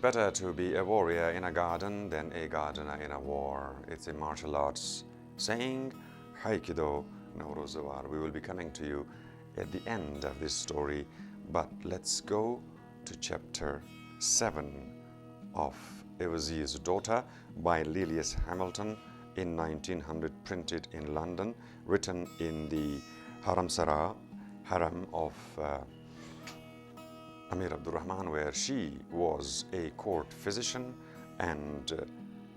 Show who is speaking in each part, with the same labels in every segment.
Speaker 1: better to be a warrior in a garden than a gardener in a war. It's a martial arts saying. Haikido Naurozawar. We will be coming to you at the end of this story, but let's go to chapter 7 of A Vizier's Daughter by LILLIAS Hamilton in 1900, printed in London, written in the Haram of AMIR ABDUR, where she was a court physician, and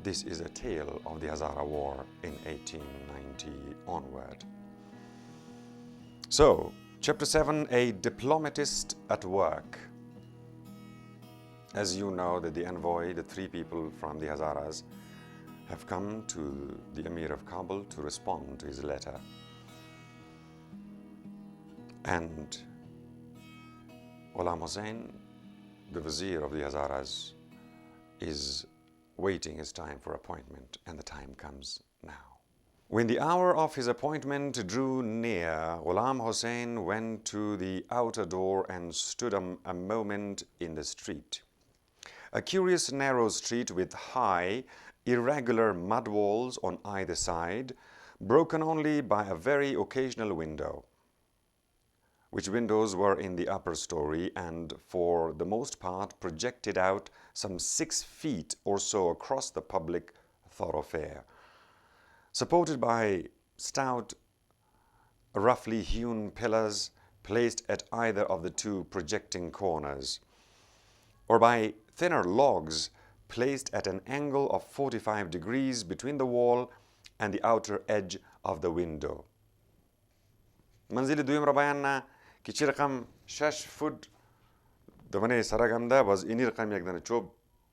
Speaker 1: this is a tale of the Hazara War in 1890 onward. So, Chapter 7, A Diplomatist at Work. As you know, that the envoy, the 3 people from the Hazaras, have come to the Emir of Kabul to respond to his letter. And Ghulam Hussain, the vizier of the Hazaras, is waiting his time for appointment, and the time comes now. When the hour of his appointment drew near, Ghulam Hussain went to the outer door and stood a moment in the street. A curious narrow street with high, irregular mud walls on either side, broken only by a very occasional window, which windows were in the upper story and for the most part projected out some 6 feet or so across the public thoroughfare, supported by stout, roughly hewn pillars placed at either of the 2 projecting corners, or by thinner logs placed at an angle of 45 degrees between the wall and the outer edge of the window. منزل دویم را بیان که چی رقم 6 فوت دمانه سرگم ده باز اینی رقم یک دانه چوب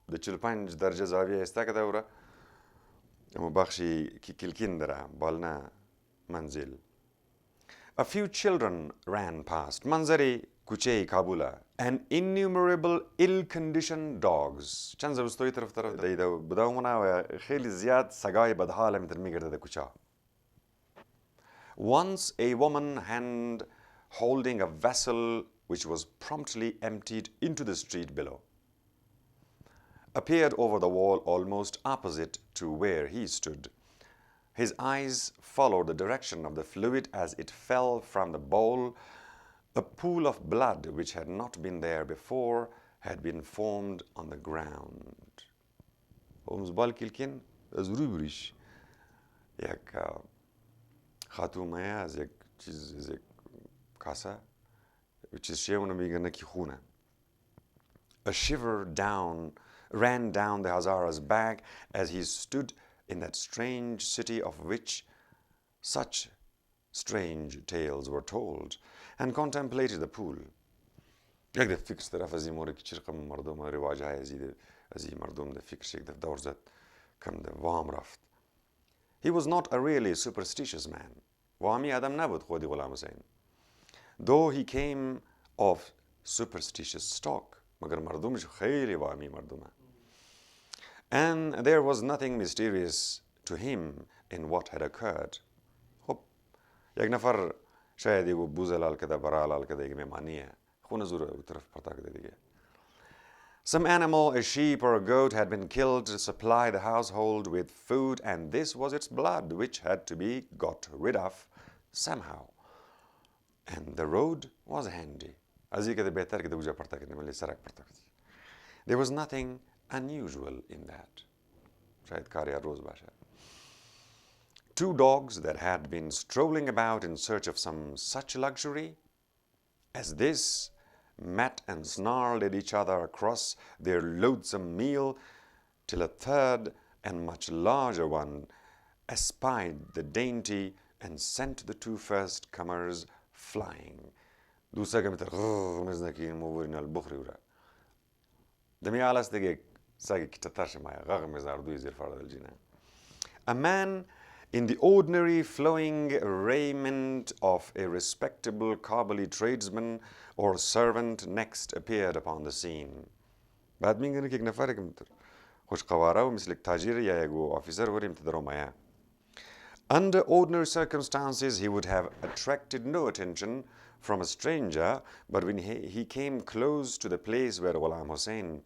Speaker 1: ده 45 درجه زاویه استا کده ورا اما بخشی که کلکین داره بالنا منزل. A few children ran past. منظری کوچه کابولا. And innumerable ill-conditioned dogs. چند زبستوی طرف دیده بداومنا و خیلی زیاد سگای بدحال میتر میگرده ده کوچه. Once a woman hand holding a vessel which was promptly emptied into the street below appeared over the wall almost opposite to where he stood. His eyes followed the direction of the fluid as it fell from the bowl. A pool of blood which had not been there before had been formed on the ground. ومزبال كيلكين ضروری بریش یک خاتومه از یک چیز از یک کاسه چیز شیمونه میگن کی خونه. A shiver ran down the Hazara's back as he stood in that strange city of which such strange tales were told, and contemplated the pool. یک ده فکر طرف از این مورد که چرا کم مردم رواج های از این مردم ده فکر شک ده دور زد کم ده وام رفت. He was not a really superstitious man. وامی آدم نبود خودی غلام حسین. Though he came of superstitious stock. مگر مردمش خیلی وامی مردمه. And there was nothing mysterious to him in what had occurred. خب یک نفر شاید یکو بوزلال کده برالال کده یک میمانیه. خونه زوره او طرف پرتا کده دیگه. Some animal, a sheep or a goat, had been killed to supply the household with food, and this was its blood, which had to be got rid of somehow. And the road was handy. There was nothing unusual in that. 2 dogs that had been strolling about in search of some such luxury as this met and snarled at each other across their loathsome meal till a third and much larger one espied the dainty and sent the 2 first comers flying. دوستا که میتر مزنکی موورین البخری ورا دمی آلاس دیگه ساگی که تترش مایا غاق مزاردوی زیر فرد الجینه. A man in the ordinary flowing raiment of a respectable Kabuli tradesman or servant next appeared upon the scene. بعد میگن که یک نفر که میتر خوش قواره و مثل تاجیر یا یکو آفیسر وریم تدرو مایا. Under ordinary circumstances, he would have attracted no attention from a stranger, but when he came close to the place where Ghulam Hussain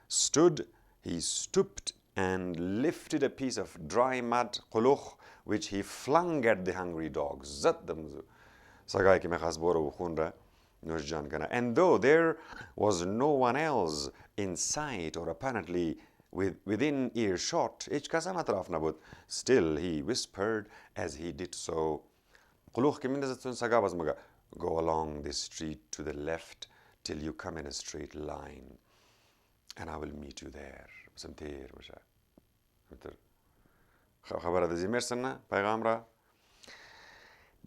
Speaker 1: stood, he stooped and lifted a piece of dry mud, qulukh, which he flung at the hungry dogs. And though there was no one else in sight or apparently within earshot, still he whispered as he did so, go along this street to the left till you come in a straight line, and I will meet you there.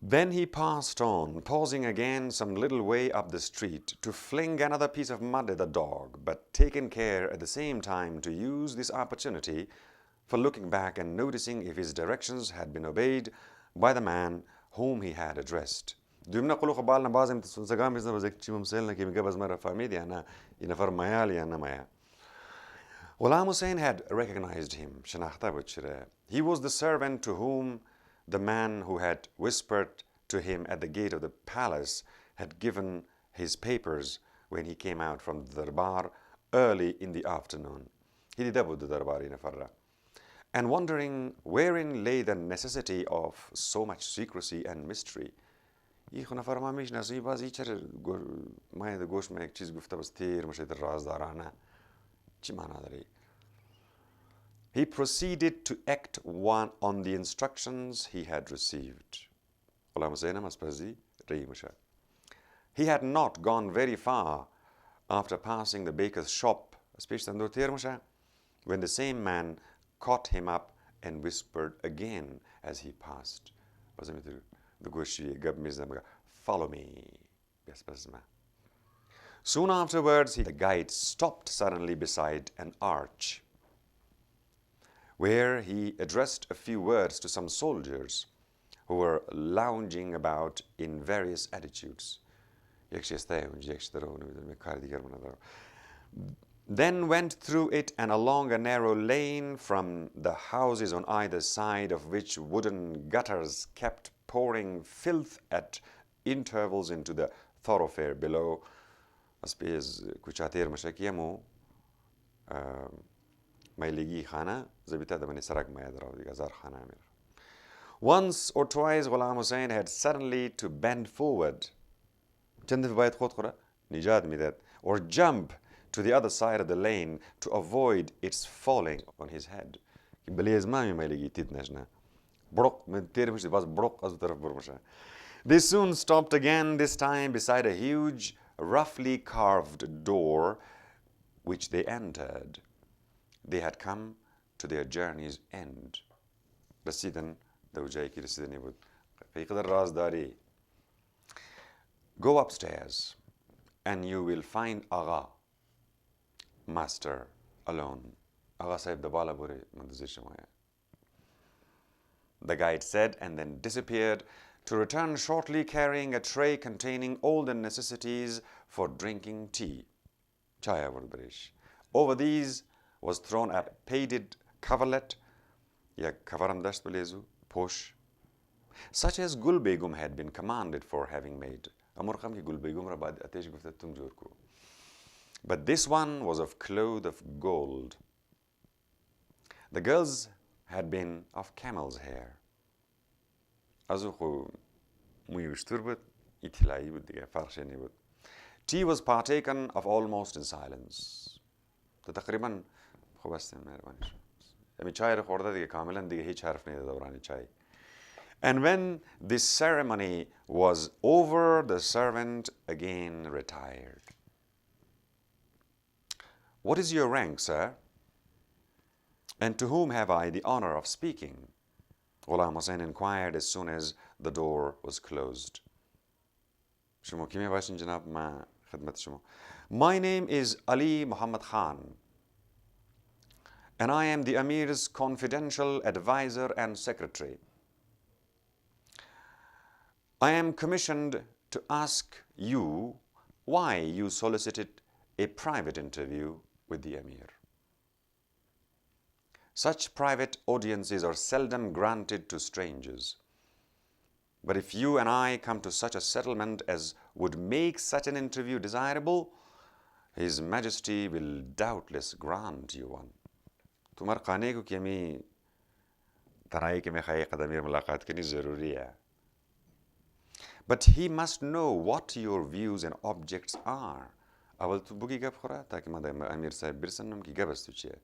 Speaker 1: Then he passed on, pausing again some little way up the street to fling another piece of mud at the dog, but taking care at the same time to use this opportunity for looking back and noticing if his directions had been obeyed by the man whom he had addressed. Ghulam Hussain had recognized him. He was the servant to whom the man who had whispered to him at the gate of the palace had given his papers when he came out from the darbar early in the afternoon. And wondering wherein lay the necessity of so much secrecy and mystery. He proceeded to act one on the instructions he had received. He had not gone very far after passing the baker's shop, when the same man caught him up and whispered again as he passed, "Follow me." Soon afterwards, the guide stopped suddenly beside an arch, where he addressed a few words to some soldiers who were lounging about in various attitudes. Then went through it and along a narrow lane, from the houses on either side of which wooden gutters kept pouring filth at intervals into the thoroughfare below. Once or twice Ghulam Hussain had suddenly to bend forward or jump to the other side of the lane to avoid its falling on his head. They soon stopped again, this time beside a huge, roughly carved door, which they entered. They had come to their journey's end. Go upstairs and you will find Agha, master, alone. The guide said, and then disappeared, to return shortly carrying a tray containing all the necessities for drinking tea. Over these was thrown a painted coverlet, posh, such as Gul Begum had been commanded for having made. But this one was of cloth of gold. The girls had been of camel's hair. Tea was partaken of almost in silence. And when this ceremony was over, the servant again retired. What is your rank, sir? And to whom have I the honor of speaking? Ghulam Hussain inquired as soon as the door was closed. My name is Ali Muhammad Khan, and I am the Amir's confidential advisor and secretary. I am commissioned to ask you why you solicited a private interview with the Amir. Such private audiences are seldom granted to strangers. But if you and I come to such a settlement as would make such an interview desirable, His Majesty will doubtless grant you one. तुम्हार खाने को क्या मैं तराई के में खाए कदम मेरे मुलाकात करनी ज़रूरी है. But he must know what your views and objects are. अवल तो बुकी गप खरा ताकि मदद अमीर साहब बिरसनम की गबस तुझे.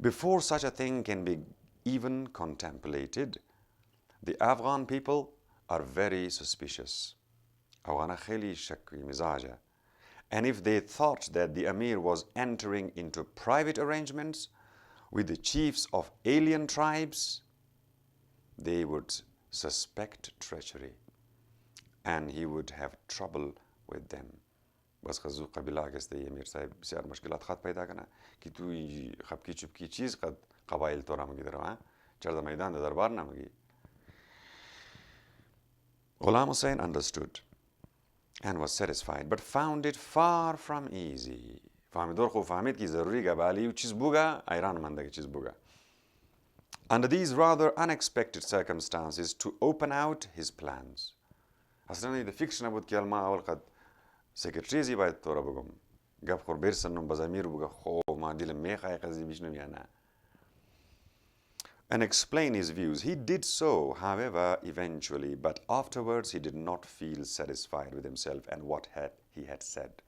Speaker 1: Before such a thing can be even contemplated, the Afghan people are very suspicious. أفغان خیلی شکی مزاجه. And if they thought that the Amir was entering into private arrangements with the chiefs of alien tribes, they would suspect treachery and he would have trouble with them. बस खज़ू कबीला के स्ते अमीर साहब बसियार मुश्किलात खात पैदा करना कि तू खपकी चुपकी चीज़ कद कबाइल तोरा मगी दरवा चढ़ मैदान दरबार ना मगी. Ghulam Hussain understood and was satisfied, but found it far from easy. فهمدور خو فهمت की ज़रूरी गबाली वो चीज़ बुगा ऐरान मंदा की चीज़ बुगा. Under these rather unexpected circumstances, to open out his plans. أصلاً the fiction about कि अलमा अवल قد secretaries باید تورا بگم گپ خور بیرسنم بزمیر بگه خو ما دیل میخوای قضیه بیشنم یا نه. And explain his views. He did so, however, eventually, but afterwards he did not feel satisfied with himself and what he had said.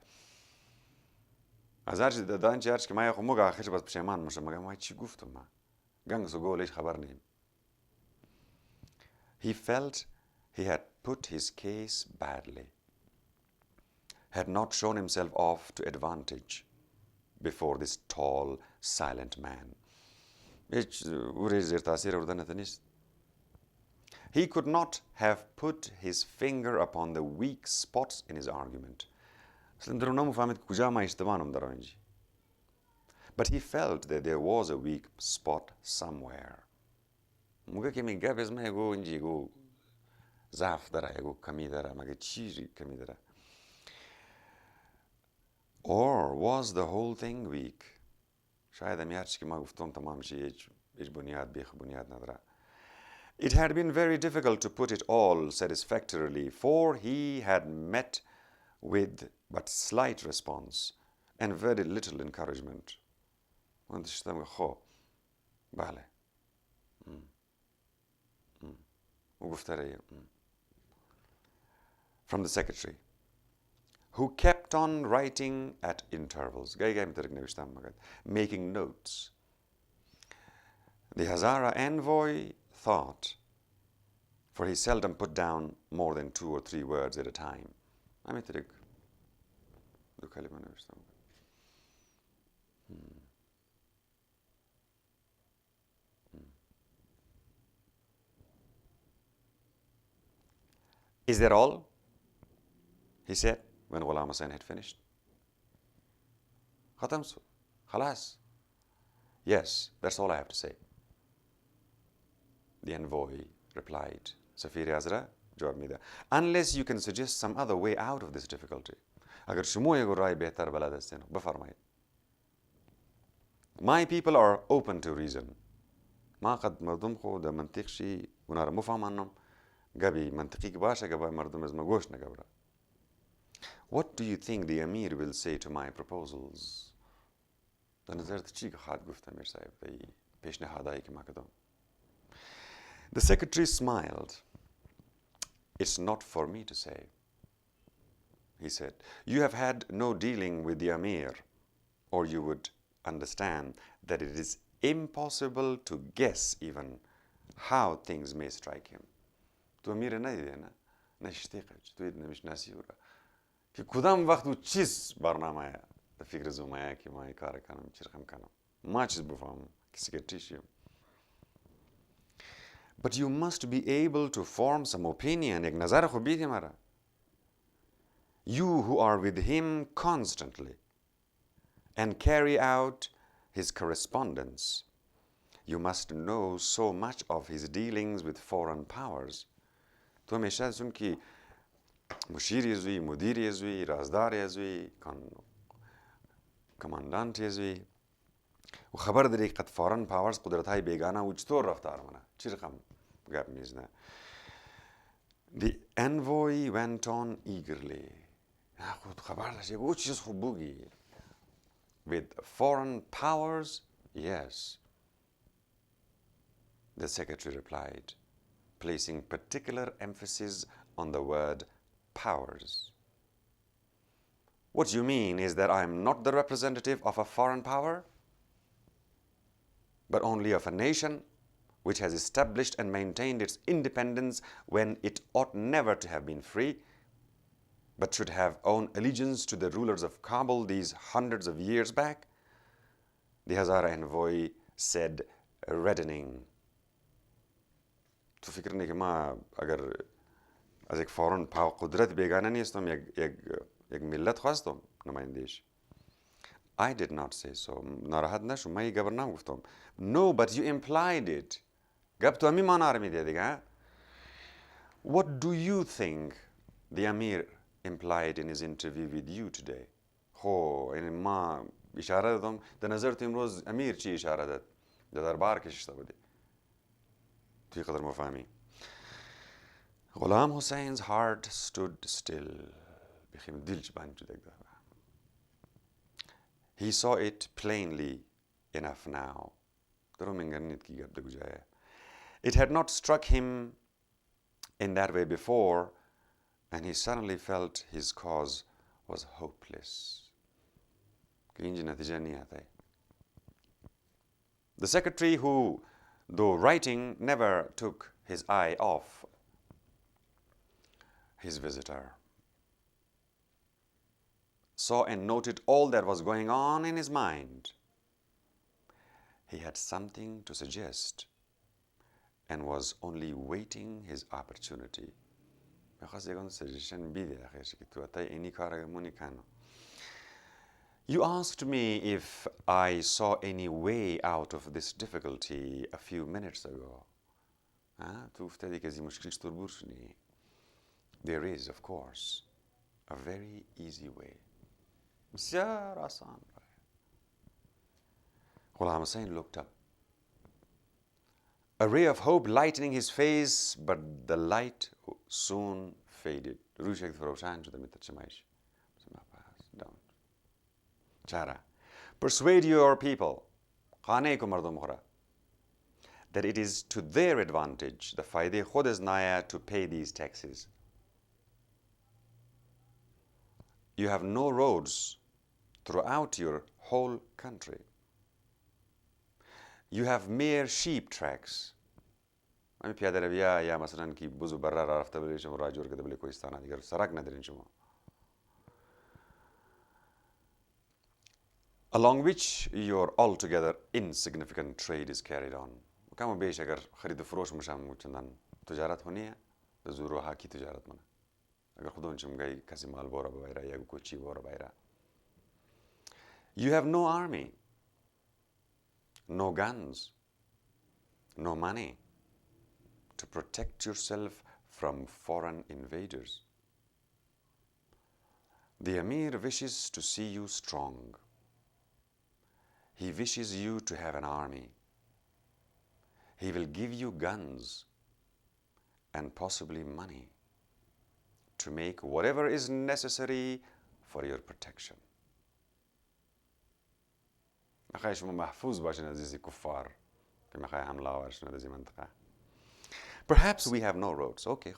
Speaker 1: ازارش دادن چیارش که ما یه خموگا آخرش بس پشیمان مشم مگه ما چی گفتم ما گنگ سو گولیش خبر نیم. He felt he had put his case badly, had not shown himself off to advantage before this tall, silent man. He could not have put his finger upon the weak spots in his argument. But he felt that there was a weak spot somewhere. Or was the whole thing weak? It had been very difficult to put it all satisfactorily, for he had met with but slight response and very little encouragement. From the secretary, who kept on writing at intervals, making notes. The Hazara envoy thought, for he seldom put down more than 2 or 3 words at a time. Is that all? He said when Ghulam Hussain had finished. Khatamsu. Khalas. Yes, that's all I have to say. The envoy replied, Safir Hazara, jawab mida. Unless you can suggest some other way out of this difficulty. Agar shumo yego rai behtar balad hasten, bafarmayed. My people are open to reason. ما قد مردم خو ده منطق شي ونرى مفهم عنهم قبي منطقي باشا قبي مردم از مگوش نقبرا. What do you think the Amir will say to my proposals? The secretary smiled. It's not for me to say, he said. You have had no dealing with the Amir, or you would understand that it is impossible to guess even how things may strike him. To Amir na nashtiqaj, to idna mish nasiura. कि खुदाम वक्त वो चीज़ बारनामा है तो फिक्र ज़ुमाया कि मैं car करना चिरखम करना माँ चीज़ बुफाम किसी के टीशियो. But you must be able to form some opinion. एक नज़ारा खुबी थी हमारा. You who are with him constantly and carry out his correspondence, you must know so much of his dealings with foreign powers. तो हमेशा सुन कि مشیر یزوی، مدیر یزوی، رازدار یزوی، کماندانت یزوی و خبر داری قد فورن پاورز قدرت های بیگانه و چطور رفتار منه چی رقم گپ میزنه. The envoy went on eagerly. With foreign powers, yes, the secretary replied, placing particular emphasis on the word powers. What you mean is that I am not the representative of a foreign power, but only of a nation which has established and maintained its independence when it ought never to have been free, but should have owed allegiance to the rulers of Kabul these hundreds of years back? The Hazara envoy said, reddening. تو فکر اینه که ما اگر از یک فورن قدرت بیگانه نیستم یک ملت خواستم نمایندهش. I did not say so. ناراحت نشو. من یک گبرنام گفتم. No, but you implied it. گب تو همی مانا رو میده دیگه. What do you think the Amir implied in his interview with you today? یعنی ما اشاره دادم در نظر تو امروز امیر چی اشاره داد؟ در دربار کشیده بودی. توی قدر مفهمی. غلام Hussein's heart stood still. بخیم دلش بند شده. He saw it plainly enough now. It had not struck him in that way before, and he suddenly felt his cause was hopeless. The secretary, who, though writing, never took his eye off his visitor, saw and noted all that was going on in his mind. He had something to suggest and was only waiting his opportunity. You asked me if I saw any way out of this difficulty a few minutes ago. There is, of course, a very easy way. Ghulam Hussain looked up. A ray of hope lightening his face, but the light soon faded. Chara, persuade your people that it is to their advantage, the fayde khud az naya, to pay these taxes. You have no roads throughout your whole country. You have mere sheep tracks. Along which your altogether insignificant trade is carried on. كما بيش اگر خرید و فروش مشام چندان تجارت هونیه زورو هاکی تجارت منه اگر خودون چم گای کسی مال بورا بایرا یا کوچی بورا بایرا. You have no army, no guns, no money to protect yourself from foreign invaders. The Amir wishes to see you strong. He wishes you to have an army. He will give you guns and possibly money to make whatever is necessary for your protection. Perhaps we have no roads. Okay,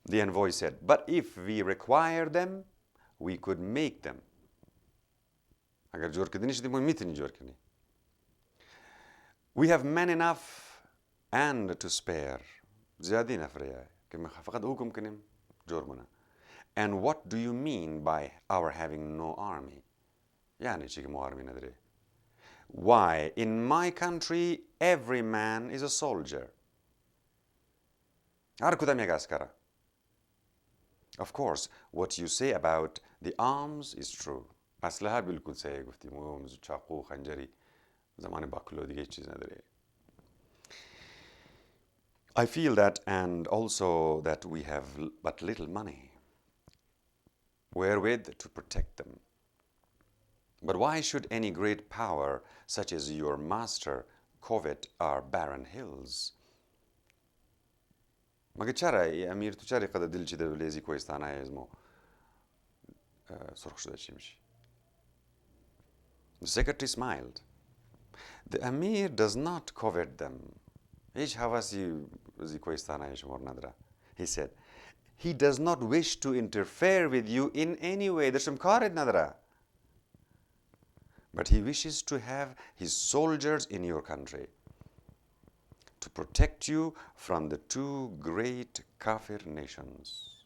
Speaker 1: the envoy said, but if we require them, we could make them. We have men enough and to spare. And what do you mean by our having no army? Why, in my country, every man is a soldier. Of course, what you say about the arms is true. I feel that, and also that we have but little money wherewith to protect them. But why should any great power, such as your master, covet our barren hills? مگه چرا ای امیر تو چرا قدر دل چی در ولیزی کوهستان های ازمو سرخ شده چی میشی. The secretary smiled. The Amir does not covet them. هیچ حواسی زی کوهستان های شما نداره. He said, he does not wish to interfere with you in any way. درشم کارت نداره. But he wishes to have his soldiers in your country to protect you from the two great kafir nations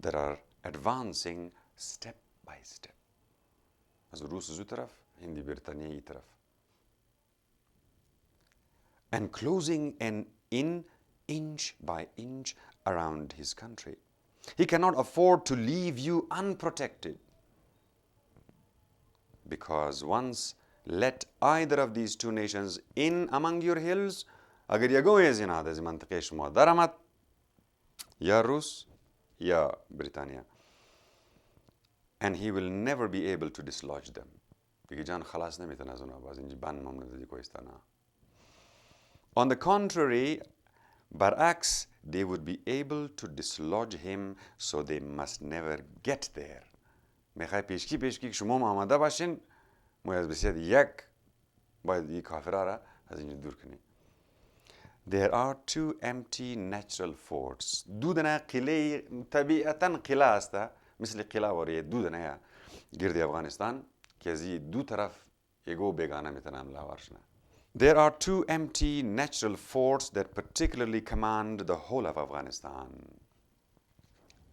Speaker 1: that are advancing step by step. از روس زو طرف هندی بريطانيا ای طرف. And closing in inch by inch around his country. He cannot afford to leave you unprotected. Because once let either of these two nations in among your hills, اگر یگوی از این از منطقه شما در آمد یا روس یا بریتانیا and he will never be able to dislodge them. دیگه جان خلاص نمیتونه از اونها باز اینجا بند ممنوع دیگه کوهستانه. On the contrary, برعکس they would be able to dislodge him so they must never get there. میخوای پیشکی که شما آماده باشین باید بسیار یک باید یک کافرها را از اینجا دور کنی. There are two empty natural forts. دو دنه قلعه طبیعتا قلعه است مثل قلعه وریه دو دنه گرد افغانستان که از دو طرف یگو بیگانه میتونه حمله ورشنه. There are two empty natural forts that particularly command the whole of Afghanistan.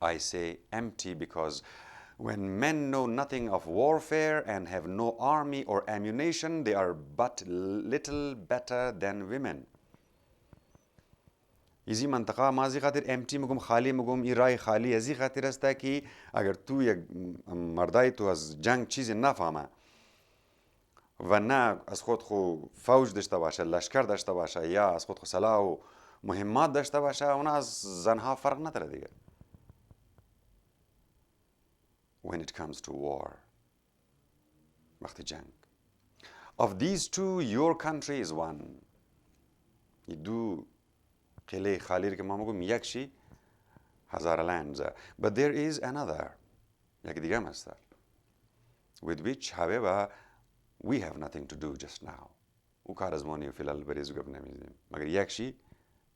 Speaker 1: I say empty because when men know nothing of warfare and have no army or ammunition, they are but little better than women. ایزی منطقه مازی خاطر empty مگم خالی مگم ایرای خالی ازی خاطر است که اگر تو یک مردای تو از جنگ چیزی نفهمه و نه از خود خو فوج داشته باشه لشکر داشته باشه یا از خود خو سلاح و مهمات داشته باشه اون از زنها فرق نداره دیگه. When it comes to war, وقتی جنگ. Of these two, your country is one. این دو قلعه خالی که ما میگم یکشی هزار lands. But there is another. یک دیگه هم هست. With which, however, we have nothing to do just now. او کار از مانی و فیلال بریزو گپ نمیزیم. مگر یکشی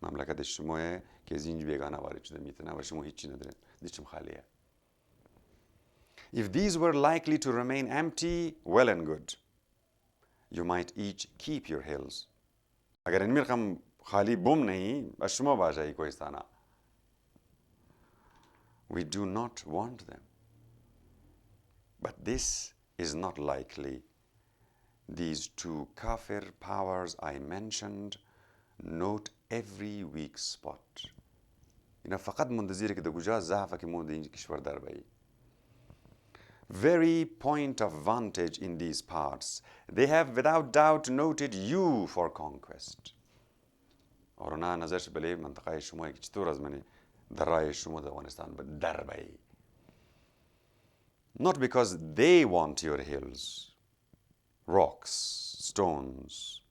Speaker 1: مملکت شماه که از اینج بیگانه وارد شده میتونه و شما هیچی ندارین. دیشم خالیه. If these were likely to remain empty, well and good. You might each keep your hills. اگر این میرخم خالی بوم نہیں از شما باشه کوهستانه. We do not want them. But this is not likely. These two kafir powers I mentioned note every weak spot. اینا فقط منتظره که در کجا ضعفه که مونده این کشور در بایی. Very point of vantage in these parts, they have without doubt noted you for conquest. اور اونا نظرش بله منطقه شما که چطور از منی در رای شما در افغانستان در بایی. Not because they want your hills, rocks, stones,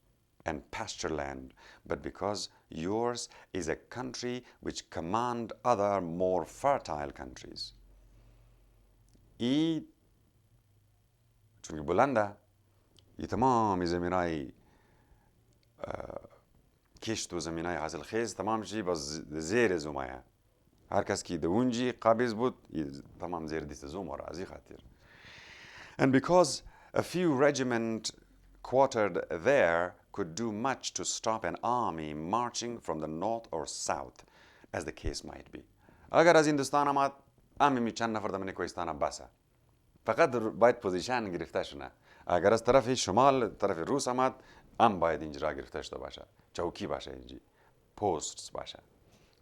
Speaker 1: and pasture land, but because yours is a country which command other more fertile countries. ای چون که بلنده ای تمام زمینای کشت و زمینای حاصل خیز تمام چی باز زیر زومایه هر کس که دونجی قابض بود تمام زیر دیست زوم را ازی خاطر. And because a few regiments quartered there could do much to stop an army marching from the north or south, as the case might be. اگر از هندوستان آمد امی چند نفر دمنی کوهستان بسه فقط باید پوزیشن گرفته شونه. اگر از طرف شمال طرف روس آمد باید اینجا گرفته شده باشه چوکی باشه اینجا پوستس باشه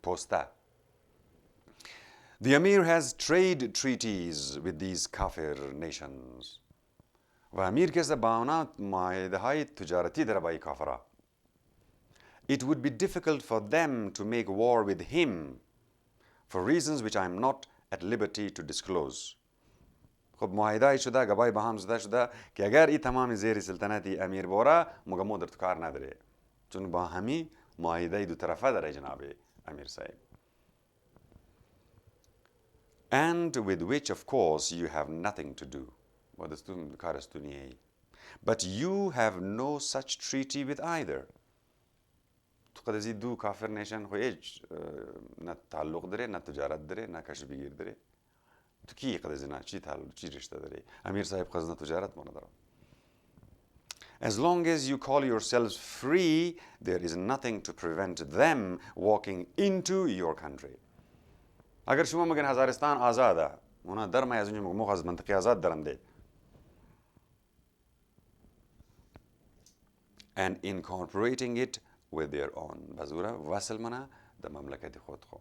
Speaker 1: پوسته. The Amir has trade treaties with these kafir nations. و امیر کسی با اونا معاهده های تجارتی داره با این کافرها. It would be difficult for them to make war with him for reasons which I am not at liberty to disclose. خب معاهده شده گواهی با هم زده شده که اگر این تمام زیر سلطنتی امیر بوره مگه مو در تو کار نداره چون با همی معاهده دو طرفه داره جنابه Amir said. And with which, of course, you have nothing to do. But you have no such treaty with either. قد از دو کافر نشن خو هیچ نه تعلق داره نه تجارت داره نه کشف بگیر داره تو کی قد از اینا چی تعلق چی رشته داره امیر صاحب قصد تجارت ما نداره. As long as you call yourselves free, there is nothing to prevent them walking into your country. اگر شما مگن هزارستان آزاده اونا در ما از اونجا مو از منطقه آزاد درم ده. And incorporating it with their own. بزوره وصل منه در مملکت خود خو.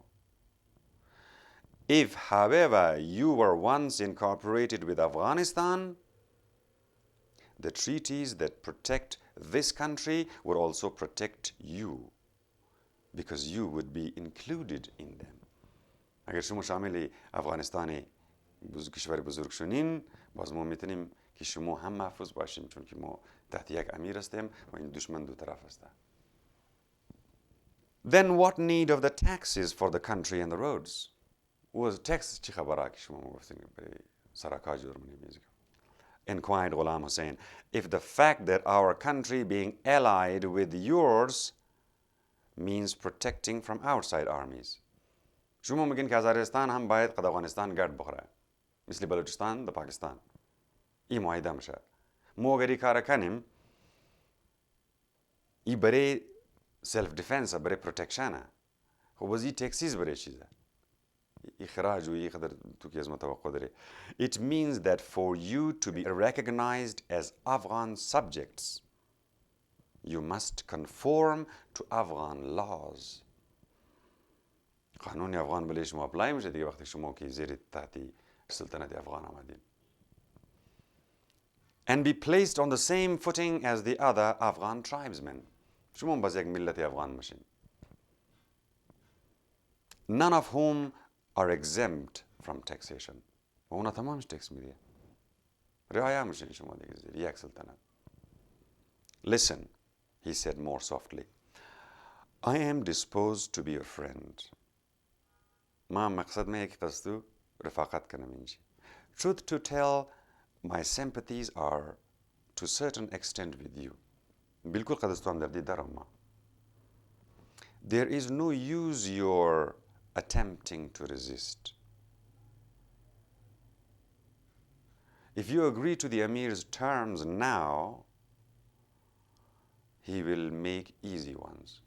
Speaker 1: If, however, you were once incorporated with Afghanistan, the treaties that protect this country would also protect you, because you would be included in them. اگر شما شامل افغانستان کشور بزرگ شدین باز ما میتونیم که شما هم محفوظ باشیم چون که ما تحت یک امیر هستیم و این دشمن دو طرف هسته. Then what need of the taxes for the country and the roads? Was tax چی خبره که شما گفتین برای سرکا جرمانی میزگم. Inquired Ghulam Hussain, if the fact that our country being allied with yours means protecting from outside armies. شما میگین که هزارستان هم باید قد افغانستان گرد بخوره مثل بلوچستان در پاکستان این معاهده میشه ما اگر این کار کنیم این برای سلف دیفنس برای پروتکشنه خب باز این تکسیز برای چیزه اخراج و این قدر تو که از ما توقع داره. It means that for you to be recognized as Afghan subjects you must conform to Afghan laws. قانون افغان بله شما اپلای میشه دیگه وقتی شما که زیر تحتی سلطنت افغان آمدین. And be placed on the same footing as the other Afghan tribesmen. شما باز یک ملت افغان میشین. None of whom are exempt from taxation. و اونا تمامش تکس میده. رعایا میشین شما دیگه زیر یک سلطنت. Listen, he said more softly. I am disposed to be your friend. ما مقصد من یک قصدو رفاقت کنم اینجی. Truth to tell, my sympathies are to a certain extent with you. بالکل قصدو هم دردی دارم ما. There is no use your attempting to resist. If you agree to the Amir's terms now, he will make easy ones.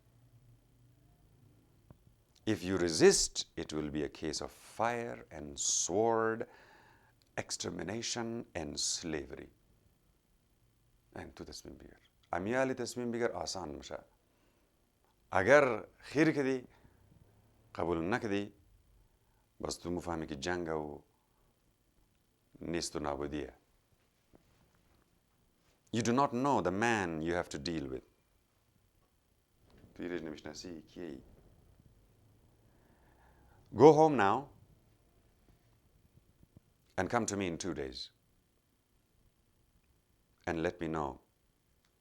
Speaker 1: If you resist, it will be a case of fire and sword, extermination and slavery. And to تصمیم بگیر. امیالی تصمیم بگیر آسان میشه. اگر خیر کردی قبول نکردی بس تو مفهمی که جنگ و نیست و نابودیه. You do not know the man you have to deal with. تو ایرج نمیشناسی کیه؟ Go home now and come to me in 2 days and let me know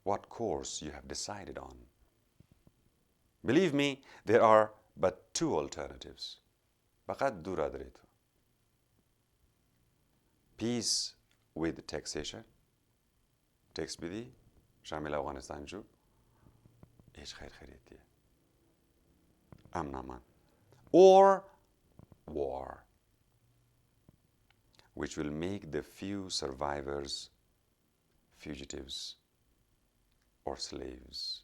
Speaker 1: what course you have decided on. Believe me, there are but 2 alternatives. فقط دو راه داری تو. Peace with taxation. Tax بدی شامل افغانستان شو هیچ خیر خیریتیه. امن امان. Or war, which will make the few survivors fugitives or slaves.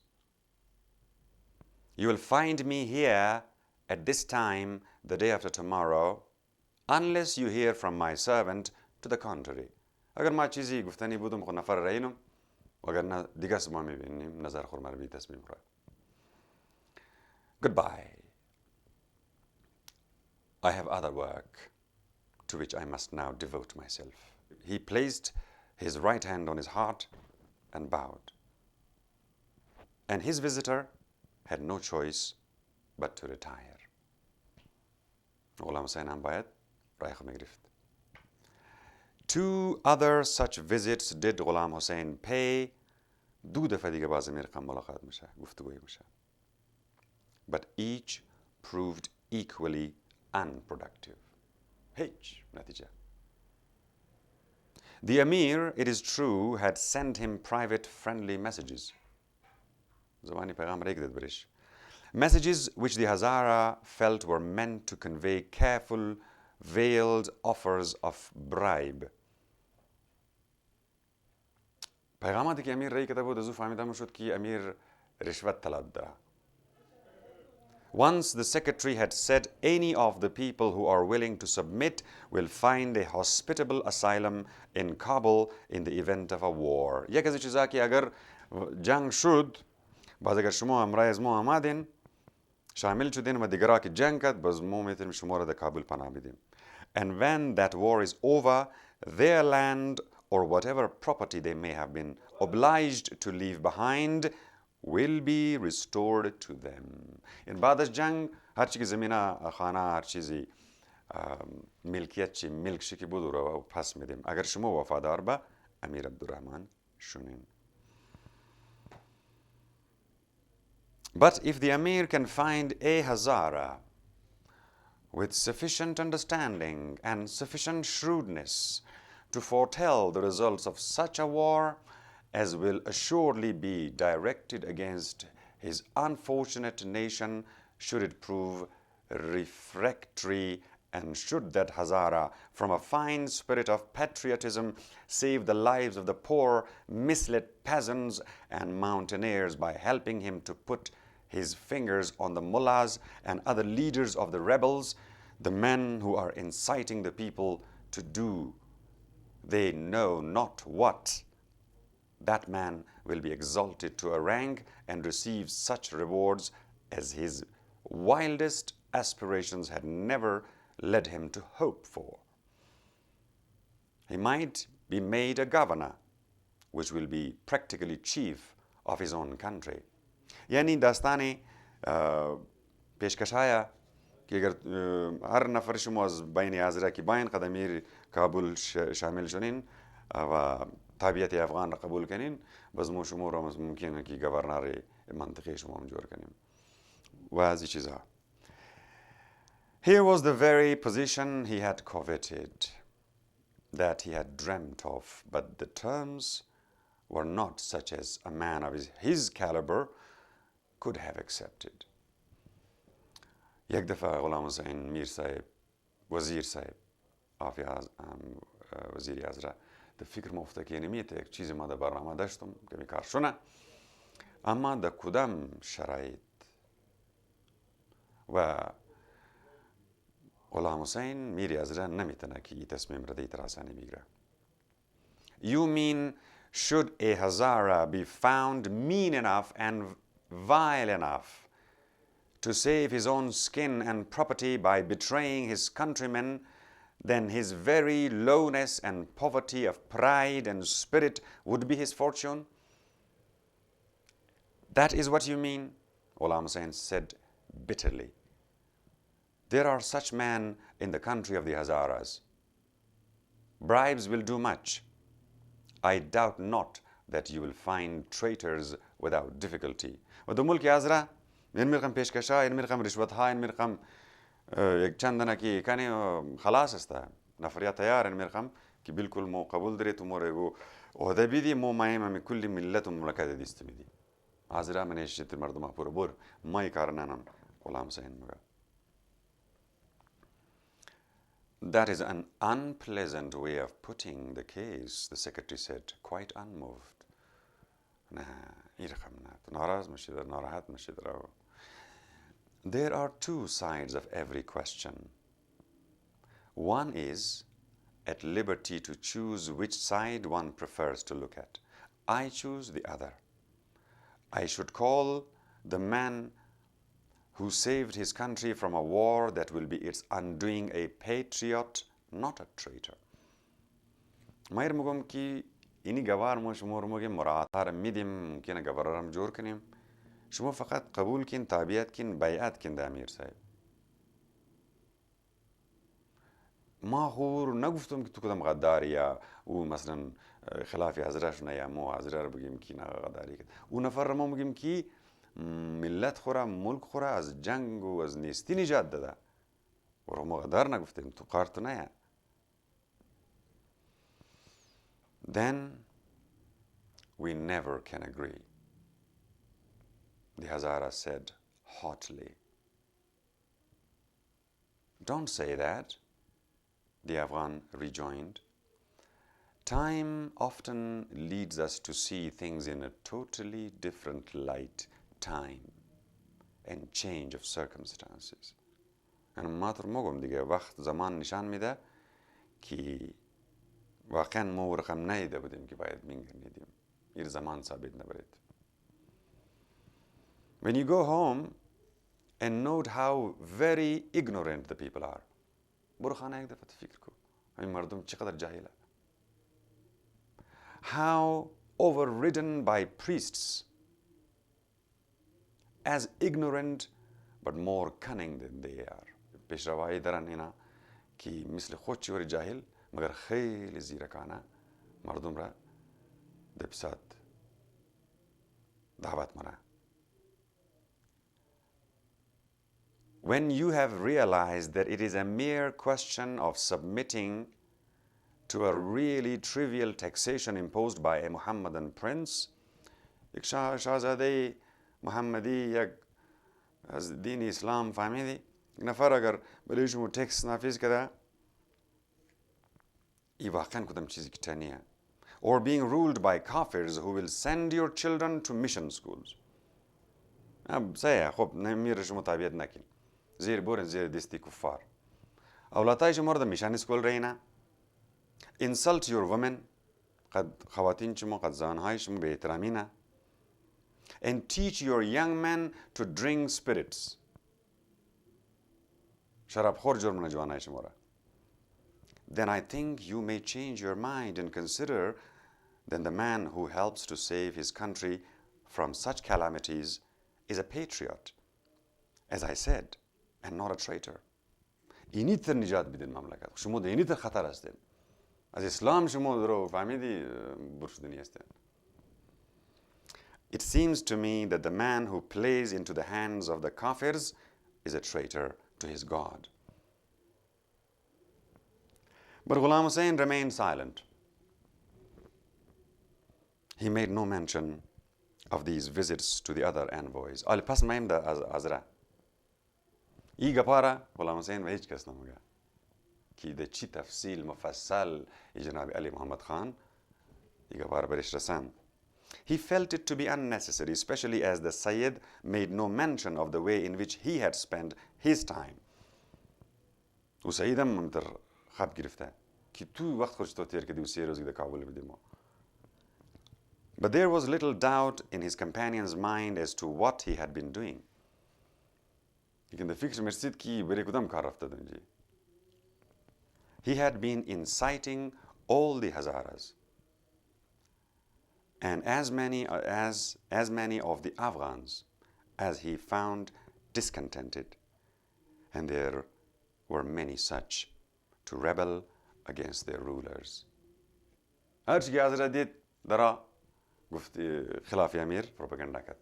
Speaker 1: You will find me here at this time the day after tomorrow, unless you hear from my servant to the contrary. اگر ما چیزی گفتنی بودم خود نفر رأینم اگر نه دیگه سما میبینیم نظر خور مربی تصمیم خورد. Goodbye. I have other work to which I must now devote myself. He placed his right hand on his heart and bowed. And his visitor had no choice but to retire. غلام حسین هم باید رای خود میگرفت. 2 other such visits did Ghulam Hussain pay. 2 دفعه دیگه باز امیر قم ملاقات میشه گفتگوی میشه. But each proved equally unproductive. H. Natija. The Amir, it is true, had sent him private friendly messages. Messages which the Hazara felt were meant to convey careful, veiled offers of bribe. پیغاماتی که امیر رای کتاب بود از او فهمیدم شد که امیر رشوت طلب داره. Once the secretary had said, any of the people who are willing to submit will find a hospitable asylum in Kabul in the event of a war. یک از چیزا که اگر جنگ شد، باز اگر شما امرای از ما آمدین، شامل شدین و دیگرها که جنگ کرد، باز ما میتونیم شما را در کابل پناه بدیم. And when that war is over, their land or whatever property they may have been obliged to leave behind will be restored to them. In بعد از جنگ هر چی که زمینه خانه هر چیزی ملکیت چی ملک شی که بود رو پس میدیم. اگر شما وفادار به امیر عبدالرحمن شونین. But if the Amir can find a Hazara with sufficient understanding and sufficient shrewdness to foretell the results of such a war as will assuredly be directed against his unfortunate nation should it prove refractory, and should that Hazara, from a fine spirit of patriotism, save the lives of the poor, misled peasants and mountaineers by helping him to put his fingers on the mullahs and other leaders of the rebels, the men who are inciting the people to do they know not what, that man will be exalted to a rank and receive such rewards as his wildest aspirations had never led him to hope for. He might be made a governor, which will be practically chief of his own country. یعنی داستانی پیشکشایا که اگر هر نفر شما از بین حاضره که باین قدمیر کابل شامل شدین و طبیعت افغان را قبول کنین باز ما شما را ممکنه که گورنر منطقه شما منجور کنیم و از این چیزها. Here was the very position he had coveted, that he had dreamt of, but the terms were not such as a man of his caliber could have accepted. یک دفعه غلام حسین میر صاحب وزیر صاحب وزیری حضرت در فکر مفته که نمیته یک چیزی ما در برنامه داشتم که می کار شونه اما در کدام شرایط و غلام حسین میری حضرت نمیتونه که این تصمیم را دیگر آسانی بگیره. You mean should a Hazara be found mean enough and vile enough to save his own skin and property by betraying his countrymen, then his very lowness and poverty of pride and spirit would be his fortune? That is what you mean? Ghulam Hussain said bitterly. There are such men in the country of the Hazaras. Bribes will do much. I doubt not that you will find traitors without difficulty. و در ملک حضره این میرقم پیشکشا این میرقم رشوت ها این میرقم یک چند دانه که کنی خلاص است نفریات تیار این میرقم که بالکل مو قبول دارید و مو رگو عهده بیدی مو مایم همی کلی ملت و مملکت دیست بیدی حضره من ایشت مردم ها پورا بور مای کارنانم غلام حسین مگه. That is an unpleasant way of putting the case, the secretary said, quite unmoved. There are two sides of every question. One is at liberty to choose which side one prefers to look at. I choose the other. I should call the man who saved his country from a war that will be its undoing a patriot, not a traitor. مایر مگم که اینی گوار ما شما رو مگم مراعات را میدیم ممکنه گوار را جور کنیم شما فقط قبول کن تابعیت کن بیعت کن در امیر صاحب ما خور نگفتم که تو کدام غداری یا او مثلا خلاف حضره شونه یا ما حضره رو بگیم که نه غداری کرد او نفر را ما بگیم که ملت خورا ملک خورا از جنگ و از نیستی نجات داده و رو مقدر نگفتیم تو قارت نه. Then we never can agree, the Hazara said hotly. Don't say that, the Afghan rejoined. Time often leads us to see things in a totally different light. Time and change of circumstances. أنا ما ترموهم دیگه وقت زمان نشان میده که واقعا ما رقم نیده بودیم که باید میگردیم. این زمان ثابت نبرید. When you go home and note how very ignorant the people are. برو خانه یک دفعه فکر کن. این مردم چقدر جاهله. How overridden by priests, as ignorant but more cunning than they are. پیشروایی دارن اینا که مثل خودشی ور جاهل مگر خیلی زیرکانه مردم را دبسات دعوت منه. When you have realized that it is a mere question of submitting to a really trivial taxation imposed by a Mohammedan prince, یک شاهزاده محمدی یک از دین اسلام فهمیدی یک نفر اگر برای شما تکس نافذ کرده این واقعا کدام چیزی که تانیه. Or being ruled by kafirs who will send your children to mission schools. صحیح خب نمیر شما تابعیت نکن زیر برن زیر دستی کفار اولادای شما را میشن اسکول رینا. Insult your women قد خواتین شما قد زنهای شما به احترامی نه. And teach your young men to drink spirits. شراب خور جرم نجوانهای شما را. Then I think you may change your mind and consider that the man who helps to save his country from such calamities is a patriot, as I said, and not a traitor. اینی تر نجات بدین مملکت. شما اینی تر خطر هستین. از اسلام شما رو فهمیدی برشدنی هستین. It seems to me that the man who plays into the hands of the kafirs is a traitor to his God. But Ghulam Hussain remained silent. He made no mention of these visits to the other envoys. آلی پس مهم ده ازره. ای گپاره غلام حسین و هیچ کس نمیگه که ده چی تفصیل مفصل جناب علی محمد خان ای گپاره برش رسان. He felt it to be unnecessary, especially as the Sayyid made no mention of the way in which he had spent his time. و سیدم منتر خواب گرفته که تو وقت خودش تو تیر کردی و 3 روز ده کابل بدیم. But there was little doubt in his companion's mind as to what he had been doing. لیکن ده فکر مرسید که بری کدام کار رفته دنجی. He had been inciting all the Hazaras and as many of the Afghans as he found discontented, and there were many such, to rebel against their rulers. هر چی که حضرت دید درا گفت خلاف امیر پروپاگاندا کرد.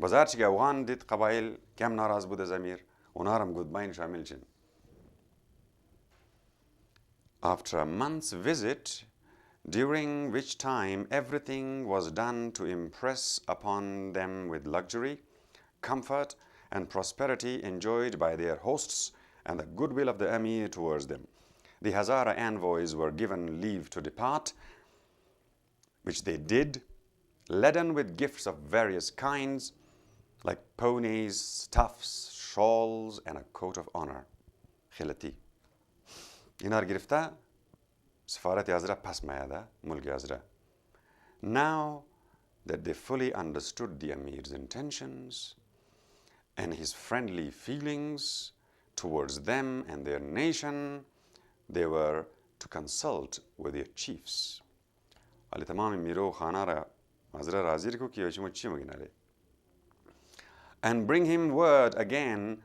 Speaker 1: باز هر چی که افغان دید قبایل کم ناراض بود از امیر اونا هم گودباین شامل شدن. After a month's visit, during which time everything was done to impress upon them with luxury, comfort, and prosperity enjoyed by their hosts and the goodwill of the AMIR towards them, the Hazara envoys were given leave to depart, which they did, laden with gifts of various kinds, like ponies, stuffs, shawls, and a coat of honor. خلتی. اینا رو گرفته سفارت حضرت پس میاده ملک حضرت. Now that they fully understood the Amir's intentions and his friendly feelings towards them and their nation, they were to consult with their chiefs. علی تمام میرو خانه را حضرت راضی کو که شما چی میگین علی. And bring him word again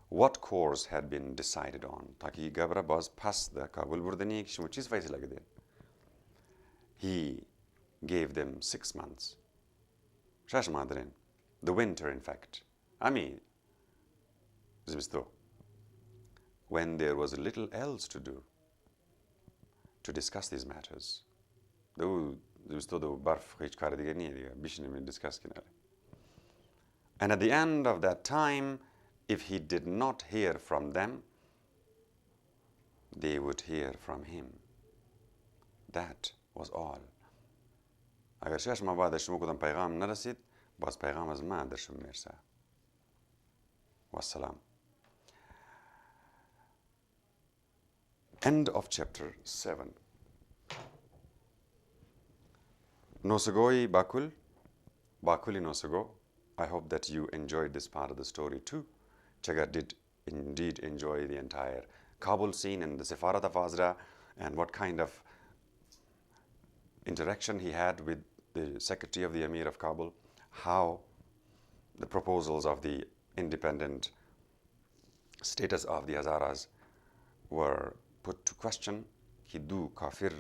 Speaker 1: what course had been decided on. تاکه گبره باز پس در کابل بردنی که شما چیز فیصله کردین. He gave them 6 months. 6 ماه دارین. the winter, in fact. AMIR, زمستو. When there was little else to do to discuss these matters. زمستو دو برف هیچ کار دیگه نیه دیگه بشینیم discuss کناره. And at the end of that time, if he did not hear from them, they would hear from him. That was all. اگر شش ماه بعد شما کدام پیغام نرسید، باز پیغام از من درشون میرسه. والسلام. End of chapter 7. Nosogoi bakul, bakuli nosogo. I hope that you enjoyed this part of the story too. Chagar did indeed enjoy the entire Kabul scene and the Sefarat of Hazara and what kind of interaction he had with the Secretary of the Amir of Kabul, how the proposals of the independent status of the Hazaras were put to question. Hidu kafir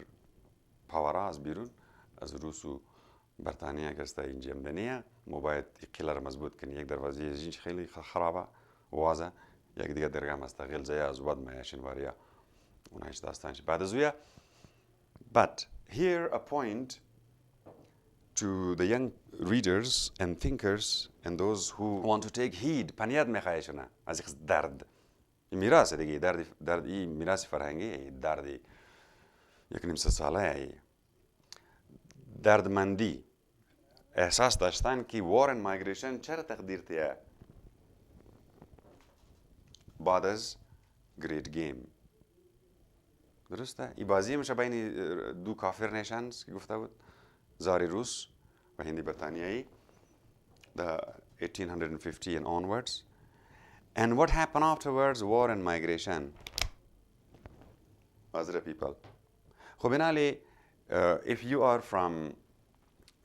Speaker 1: pawaraz birun az Rusu برطانيا قصدها ينجي مدنية موبايل يقيلر مزبوط كان يقدر وزير يجيش خيلي خرابة وازا يقدر يقدر قام استغل زيها زباد ما ياشين واريا ونعيش داستانش بعد زويا. But here a point to the young readers and thinkers and those who want to take heed. پنیاد میخوایشونه از یک درد میراث دیگه درد ای میراث فرهنگی درد یک نیم ساله ای دردمندی احساس داشتن که وار and migration چرا تقدیر تیه بعد از great game. درسته؟ ای بازی میشه بین دو کافر نیشنز که گفته بود زاری روس و هندی برطانیایی the 1850 and onwards. And what happened afterwards? War and migration. Hazara people. خب بنابراین if you are from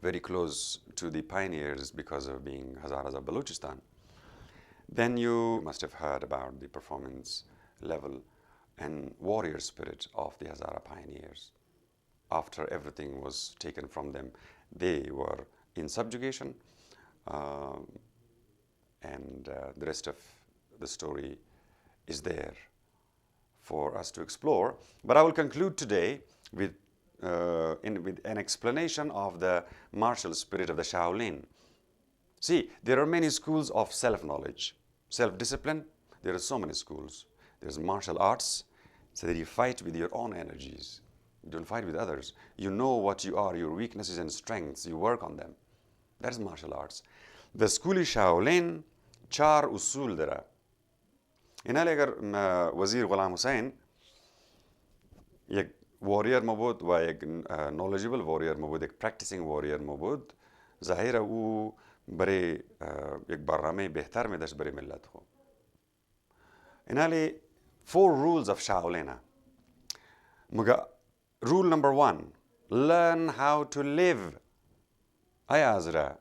Speaker 1: very close to the pioneers because of being Hazaras of Balochistan, then you must have heard about the performance level and warrior spirit of the Hazara pioneers. After everything was taken from them, they were in subjugation, and the rest of the story is there for us to explore. But I will conclude today with an explanation of the martial spirit of the Shaolin. See, there are many schools of self-knowledge, self-discipline. There are so many schools. There's martial arts, so that you fight with your own energies. You don't fight with others. You know what you are, your weaknesses and strengths. You work on them. That is martial arts. The school Shaolin, 4 usul dara. اینا اگر وزیر غلام حسین یک واریر مبود و یک knowledgeable واریر مبود، یک practicing واریر مبود، ظاهر او برای یک برنامه بهتر میداشت برای ملت خو. اینا 4 rules of Shaolin. مگه rule number 1, learn how to live. ای حضره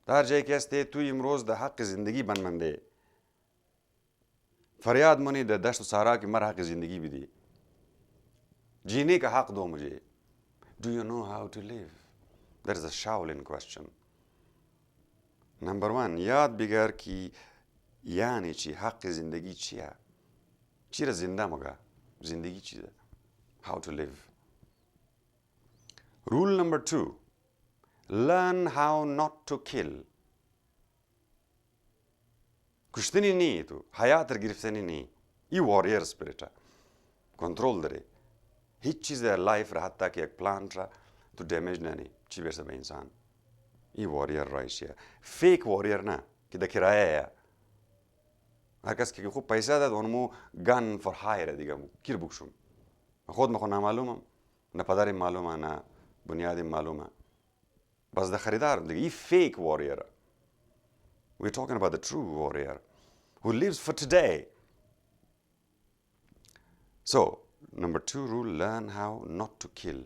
Speaker 1: در جایی که هستی توی امروز در حق زندگی بنمنده فریاد منی در دشت و صحرا که مر حق زندگی بدی جینے کا حق دو مجھے. Do you know how to live? That is a Shaolin question. Number 1, یاد بگیر که یعنی چی، حق زندگی چیه، چی را زنده مگه، زندگی چیه. How to live. Rule number 2, learn how not to kill. کشتنی نی تو، حیات را گرفتنی نی. ای واریر سپریتا کنترل داره. هیچ چیز در لایف را حتی که یک پلانت را تو دمیج ننی چی برسه به انسان. ای واریر رایشیه. فیک واریر نه که در کرایه. هر کس که خوب پیسه داد اونمو گن فور هایر دیگه کیر بکشم. خود مخو نمعلومم، نه پدرم معلومه، نه بنیادم معلومه. بس در خریدار دیگه ای فیک واریر. We're talking about the true warrior who lives for today. So, number 2 rule, learn how not to kill.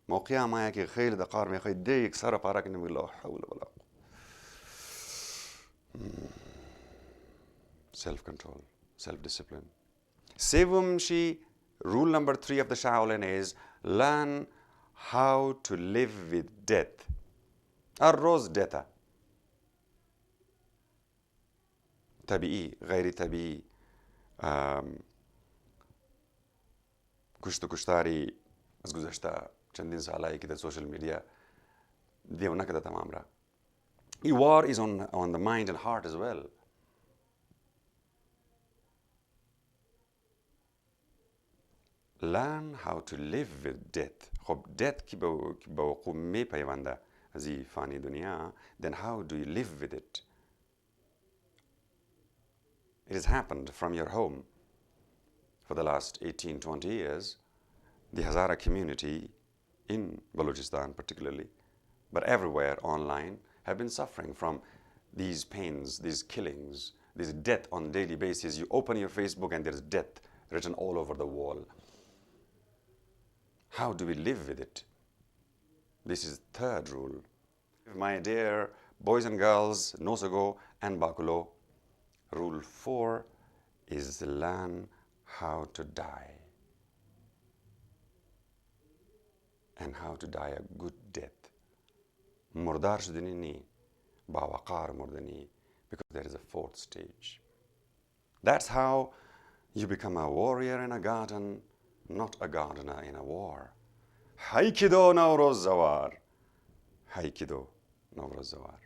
Speaker 1: موقعا ما يكي خيل دقار ما يخي ديك سارة بارك نبي لا حول ولا قوة. Self-control, self-discipline. Sevum rule number 3 of the Shaolin is learn how to live with death. الروز death. طبیعی غیر طبیعی کشت و کشتاری از گذشته چندین سالهایی که در سوشل میدیا دیو نکرده تمام را. War is on the mind and heart as well. Learn how to live with death. خب death که به وقوع می پیونده از این فانی دنیا. Then how do you live with it? It has happened from your home for the last 18-20 years. The Hazara community in Balochistan particularly, but everywhere online, have been suffering from these pains, these killings, this death on a daily basis. You open your Facebook and there's death written all over the wall. How do we live with it? This is the third rule. My dear boys and girls, Nosogo and Bakulo, rule 4 is learn how to die. And how to die a good death. Murdar shudani ni, ba waqar murdani, because there is a fourth stage. That's how you become a warrior in a garden, not a gardener in a war. Haikido Nowroz Zawar. Haikido Nowroz Zawar.